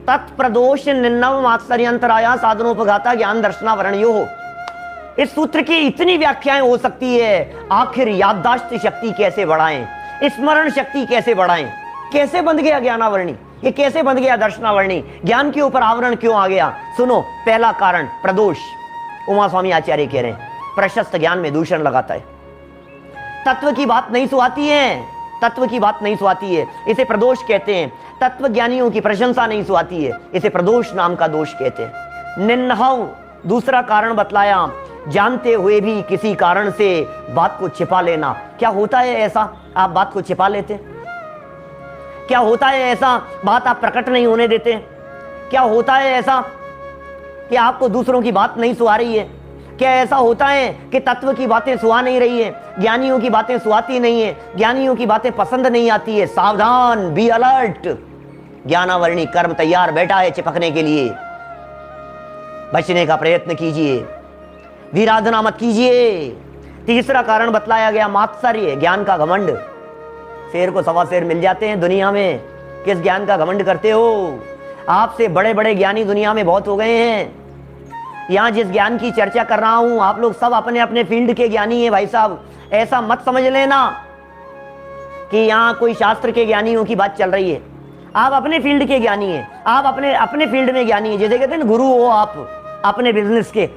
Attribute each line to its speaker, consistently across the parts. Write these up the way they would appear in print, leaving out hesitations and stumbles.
Speaker 1: तत्प्रदोष निन्नव मात्सर्यंतराया साधनोपघाता ज्ञान दर्शनावरणयो हो। इस सूत्र की इतनी व्याख्याएं हो सकती है। आखिर याददाश्त शक्ति कैसे बढ़ाएं, स्मरण शक्ति कैसे बढ़ाएं, कैसे बंध गया ज्ञानावरणी, ये कैसे बंध गया दर्शनावरणी, ज्ञान के ऊपर आवरण क्यों आ गया? सुनो, पहला कारण प्रदोष। उमा स्वामी आचार्य कह रहे हैं प्रशस्त ज्ञान में दूषण लगाता है, तत्व की बात नहीं सुहाती है, तत्व की बात नहीं सुहाती है, इसे प्रदोष कहते हैं। तत्व ज्ञानियों की प्रशंसा नहीं सुहाती है, इसे प्रदोष नाम का दोष कहते हैं। निन्नहव, दूसरा कारण बतलाया, जानते हुए भी किसी कारण से बात को छिपा लेना। क्या होता है ऐसा, आप बात को छिपा लेते? क्या होता है ऐसा, बात आप प्रकट नहीं होने देते? क्या होता है ऐसा कि आपको दूसरों की बात नहीं सुहा रही है? क्या ऐसा होता है कि तत्व की बातें सुहा नहीं रही है, ज्ञानियों की बातें सुहाती नहीं है, ज्ञानियों की बातें पसंद नहीं आती है? सावधान, बी अलर्ट। ज्ञानावरणी कर्म तैयार बैठा है चिपकने के लिए। बचने का प्रयत्न कीजिए, वीराधना मत कीजिए। तीसरा कारण बतलाया गया मात्सर्य, ज्ञान का घमंड। शेर को सवा शेर मिल जाते हैं दुनिया में, किस ज्ञान का घमंड करते हो? आपसे बड़े बड़े ज्ञानी दुनिया में बहुत हो गए हैं। यहां जिस ज्ञान की चर्चा कर रहा हूं, आप लोग सब अपने अपने फील्ड के ज्ञानी हैं भाई साहब। ऐसा मत समझ लेना कि यहां कोई शास्त्र के ज्ञानियों की बात चल रही है। आप अपने फील्ड के ज्ञानी हैं, आप अपने अपने फील्ड में ज्ञानी हैं। जैसे कहते हैं ना, गुरु हो आप अपने बिजनेस के।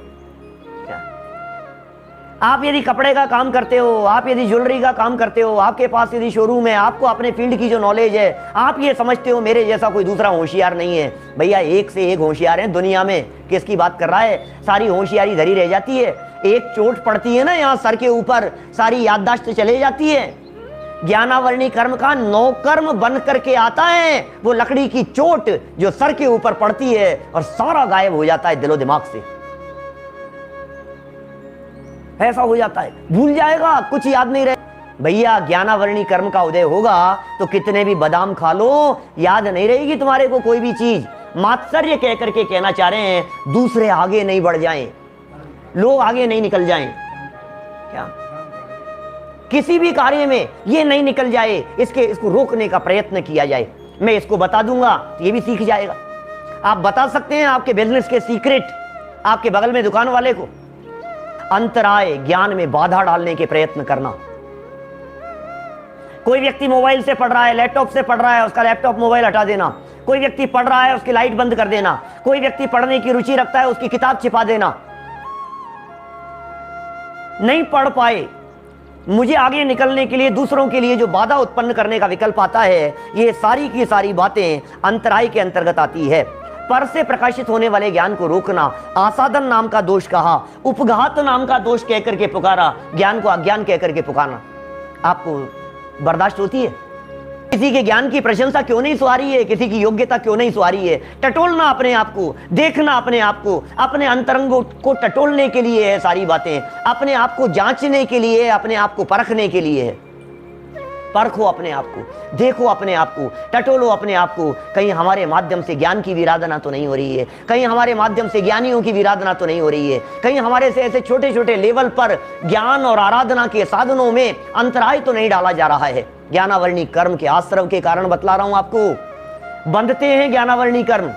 Speaker 1: आप यदि कपड़े का काम करते हो, आप यदि ज्वेलरी का काम करते हो, आपके पास यदि शोरूम है, आपको अपने फील्ड की जो नॉलेज है, आप ये समझते हो मेरे जैसा कोई दूसरा होशियार नहीं है। भैया एक से एक होशियार हैं दुनिया में। किसकी बात कर रहा है? सारी होशियारी धरी रह जाती है। एक चोट पड़ती है ना यहाँ सर के ऊपर, सारी याददाश्त चले जाती है। ज्ञानावरणी कर्म का नौकर्म बन करके आता है वो लकड़ी की चोट जो सर के ऊपर पड़ती है और सारा गायब हो जाता है दिलो दिमाग से। ऐसा हो जाता है, भूल जाएगा, कुछ याद नहीं रहे। भैया ज्ञानावरणी कर्म का उदय होगा तो कितने भी बादाम खा लो, याद नहीं रहेगी तुम्हारे को कोई भी चीज। मात्सर्य कह करके कहना चाह रहे हैं दूसरे आगे नहीं बढ़ जाएं, लोग आगे नहीं निकल जाएं। क्या किसी भी कार्य में ये नहीं निकल जाए, इसको रोकने का प्रयत्न किया जाए। मैं इसको बता दूंगा तो ये भी सीख जाएगा। आप बता सकते हैं आपके बिजनेस के सीक्रेट आपके बगल में दुकान वाले को। अंतराय, ज्ञान में बाधा डालने के प्रयत्न करना। कोई व्यक्ति मोबाइल से पढ़ रहा है, लैपटॉप से पढ़ रहा है, उसका लैपटॉप मोबाइल हटा देना। कोई व्यक्ति पढ़ रहा है, उसकी लाइट बंद कर देना। कोई व्यक्ति पढ़ने की रुचि रखता है, उसकी किताब छिपा देना। नहीं पढ़ पाए, मुझे आगे निकलने के लिए दूसरों के लिए जो बाधा उत्पन्न करने का विकल्प आता है, ये सारी की सारी बातें अंतराय के अंतर्गत आती है। पर से प्रकाशित होने वाले ज्ञान को रोकना, आसादन नाम का दोष कहा, उपघात नाम का दोष कहकर के पुकारा, ज्ञान को अज्ञान कहकर के पुकारना आपको बर्दाश्त होती है? किसी के ज्ञान की प्रशंसा क्यों नहीं सुहारी है? किसी की योग्यता क्यों नहीं सुहारी है? टटोलना अपने आप को, देखना अपने आप को, अपने अंतरंग को टटोलने के लिए है सारी बातें, अपने आप को जांचने के लिए, अपने आप को परखने के लिए है। परखो अपने आप को, देखो अपने आप को, टटोलो अपने आप को। कहीं हमारे माध्यम से ज्ञान की विराधना तो नहीं हो रही है? कहीं हमारे माध्यम से ज्ञानियों की विराधना तो नहीं हो रही है? कहीं हमारे से ऐसे छोटे छोटे लेवल पर ज्ञान और आराधना के साधनों में अंतराय तो नहीं डाला जा रहा है? ज्ञानावरणी कर्म के आश्रव के कारण बतला रहा हूं आपको। बंधते हैं ज्ञानावरणी कर्म,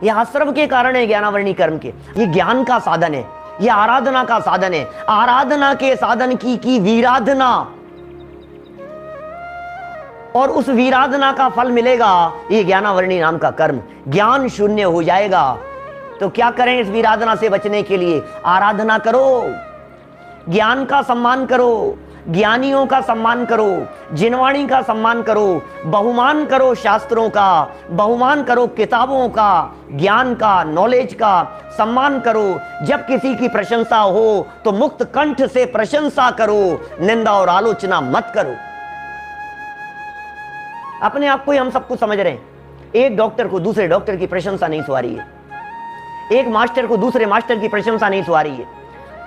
Speaker 1: ये आश्रव के कारण है। ज्ञानावरणी कर्म के, ये ज्ञान का साधन है, ये आराधना का साधन है। आराधना के साधन की वीराधना, और उस वीराधना का फल मिलेगा ये ज्ञानावरणी नाम का कर्म। ज्ञान शून्य हो जाएगा तो क्या करें? इस वीराधना से बचने के लिए आराधना करो, ज्ञान का सम्मान करो, ज्ञानियों का सम्मान करो, जिनवाणी का सम्मान करो, बहुमान करो शास्त्रों का, बहुमान करो किताबों का, ज्ञान का, नॉलेज का सम्मान करो। जब किसी की प्रशंसा हो तो मुक्त कंठ से प्रशंसा करो, निंदा और आलोचना मत करो। अपने आप को ही हम सब कुछ समझ रहे हैं। एक डॉक्टर को दूसरे डॉक्टर की प्रशंसा नहीं सुहा रही है, एक मास्टर को दूसरे मास्टर की प्रशंसा नहीं सुहा रही है,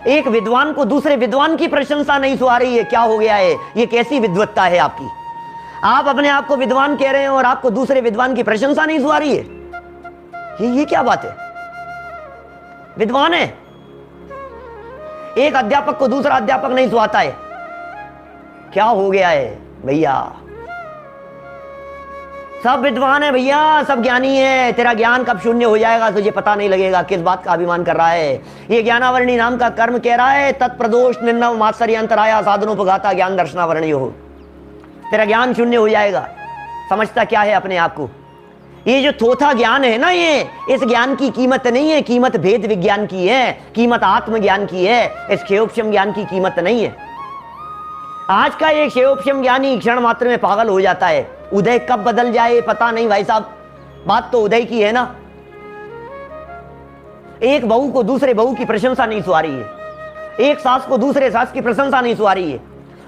Speaker 1: एक विद्वान को दूसरे विद्वान की प्रशंसा नहीं सुहा रही है। क्या हो गया है? ये कैसी विद्वत्ता है आपकी? आप अपने आप को विद्वान कह रहे हैं और आपको दूसरे विद्वान की प्रशंसा नहीं सुहा रही है। ये क्या बात है? विद्वान है, एक अध्यापक को दूसरा अध्यापक नहीं सुहाता है। क्या हो गया है भैया? सब विद्वान है भैया, सब ज्ञानी है। तेरा ज्ञान कब शून्य हो जाएगा तुझे पता नहीं लगेगा। किस बात का अभिमान कर रहा है? ये ज्ञानावरणी नाम का कर्म कह रहा है तत्प्रदोष निर्नव मात्सर्य अंतराया साधनोपघाता ज्ञान दर्शनावरणीय हो। तेरा ज्ञान शून्य हो जाएगा। समझता क्या है अपने आप को? ये जो थोथा ज्ञान है ना, ये इस ज्ञान की कीमत नहीं है, कीमत भेद विज्ञान की है, कीमत आत्मज्ञान की है। इस क्षेयोपशम ज्ञान की कीमत नहीं है। आज का एक क्षेयोपशम ज्ञानी क्षण मात्र में पागल हो जाता है। उदय कब बदल जाए पता नहीं भाई साहब। बात तो उदय की है ना। एक बहू को दूसरे बहू की प्रशंसा नहीं सुहा रही है, एक सास को दूसरे सास की प्रशंसा नहीं सुहा रही है,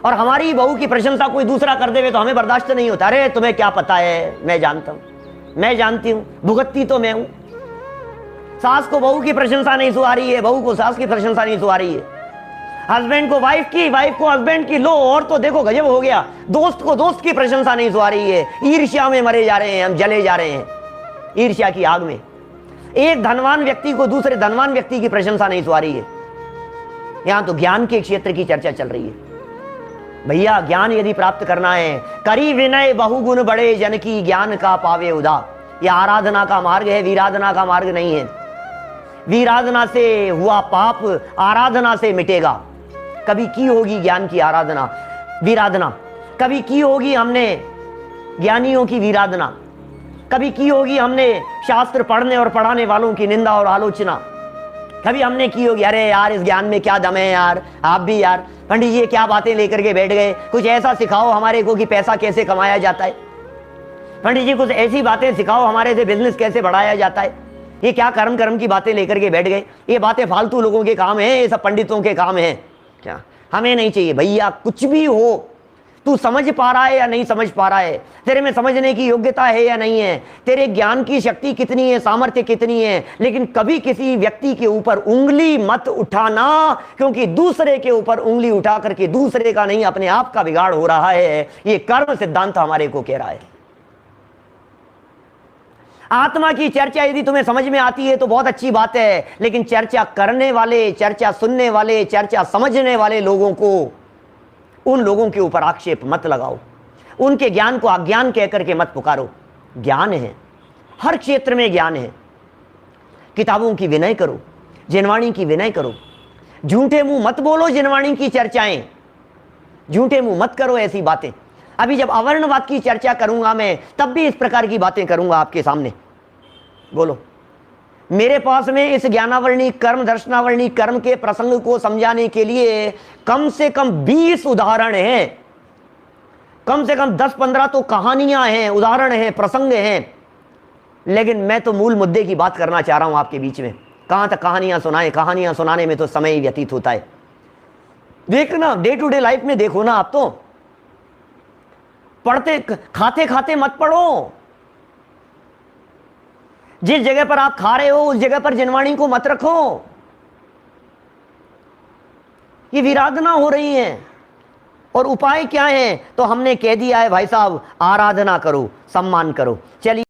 Speaker 1: और हमारी बहू की प्रशंसा कोई दूसरा कर देवे तो हमें बर्दाश्त नहीं होता। अरे तुम्हें क्या पता है, मैं जानता हूं, मैं जानती हूं, भुगतती तो मैं हूं। सास को बहू की प्रशंसा नहीं सुहा रही है, बहू को सास की प्रशंसा नहीं सुहा रही है, हस्बैंड को वाइफ की, वाइफ को हस्बैंड की। लो और तो देखो गजब हो गया, दोस्त को दोस्त की प्रशंसा नहीं सुहा रही है। ईर्ष्या में मरे जा रहे हैं हम, जले जा रहे हैं ईर्ष्या की आग में। एक धनवान व्यक्ति को दूसरे धनवान व्यक्ति की प्रशंसा नहीं सुहा रही है। यहां तो ज्ञान के क्षेत्र की चर्चा चल रही है भैया। ज्ञान यदि प्राप्त करना है, करी विनय बहुगुण बड़े जन की ज्ञान का पावे उदा। यह आराधना का मार्ग है, वीराधना का मार्ग नहीं है। वीराधना से हुआ पाप आराधना से मिटेगा। कभी की होगी ज्ञान की आराधना, वीराधना कभी की होगी हमने, ज्ञानियों की वीराधना कभी की होगी हमने, शास्त्र पढ़ने और पढ़ाने वालों की निंदा और आलोचना कभी हमने की होगी। अरे यार इस ज्ञान में क्या दम है यार, आप भी यार पंडित जी क्या बातें लेकर के बैठ गए, कुछ ऐसा सिखाओ हमारे को कि पैसा कैसे कमाया जाता है। पंडित जी कुछ ऐसी बातें सिखाओ हमारे से बिजनेस कैसे बढ़ाया जाता है। ये क्या कर्म कर्म की बातें लेकर के बैठ गए। ये बातें फालतू लोगों के काम है, ये सब पंडितों के काम है। क्या हमें नहीं चाहिए भैया। कुछ भी हो, तू समझ पा रहा है या नहीं समझ पा रहा है, तेरे में समझने की योग्यता है या नहीं है, तेरे ज्ञान की शक्ति कितनी है, सामर्थ्य कितनी है, लेकिन कभी किसी व्यक्ति के ऊपर उंगली मत उठाना, क्योंकि दूसरे के ऊपर उंगली उठा करके दूसरे का नहीं अपने आप का बिगाड़ हो रहा है। ये कर्म सिद्धांत हमारे को कह रहा है। आत्मा की चर्चा यदि तुम्हें समझ में आती है तो बहुत अच्छी बात है, लेकिन चर्चा करने वाले, चर्चा सुनने वाले, चर्चा समझने वाले लोगों को, उन लोगों के ऊपर आक्षेप मत लगाओ, उनके ज्ञान को अज्ञान कह करके मत पुकारो। ज्ञान है, हर क्षेत्र में ज्ञान है। किताबों की विनय करो, जिनवाणी की विनय करो, झूठे मुंह मत बोलो जिनवाणी की चर्चाएं, झूठे मुंह मत करो ऐसी बातें। अभी जब अवर्णवाद की चर्चा करूंगा मैं, तब भी इस प्रकार की बातें करूंगा आपके सामने। बोलो, मेरे पास में इस ज्ञानावरणी कर्म दर्शनावरणी कर्म के प्रसंग को समझाने के लिए कम से कम 20 उदाहरण हैं, कम से कम 10-15 तो कहानियां हैं, उदाहरण हैं, प्रसंग हैं। लेकिन मैं तो मूल मुद्दे की बात करना चाह रहा हूं आपके बीच में। कहां तक कहानियां सुनाए, कहानियां सुनाने में तो समय ही व्यतीत होता है। देखना, डे टू डे लाइफ में देखो ना, आप तो पढ़ते खाते खाते मत पढ़ो। जिस जगह पर आप खा रहे हो उस जगह पर जिनवाणी को मत रखो। ये विराधना हो रही है। और उपाय क्या है? तो हमने कह दिया है भाई साहब, आराधना करो, सम्मान करो। चलिए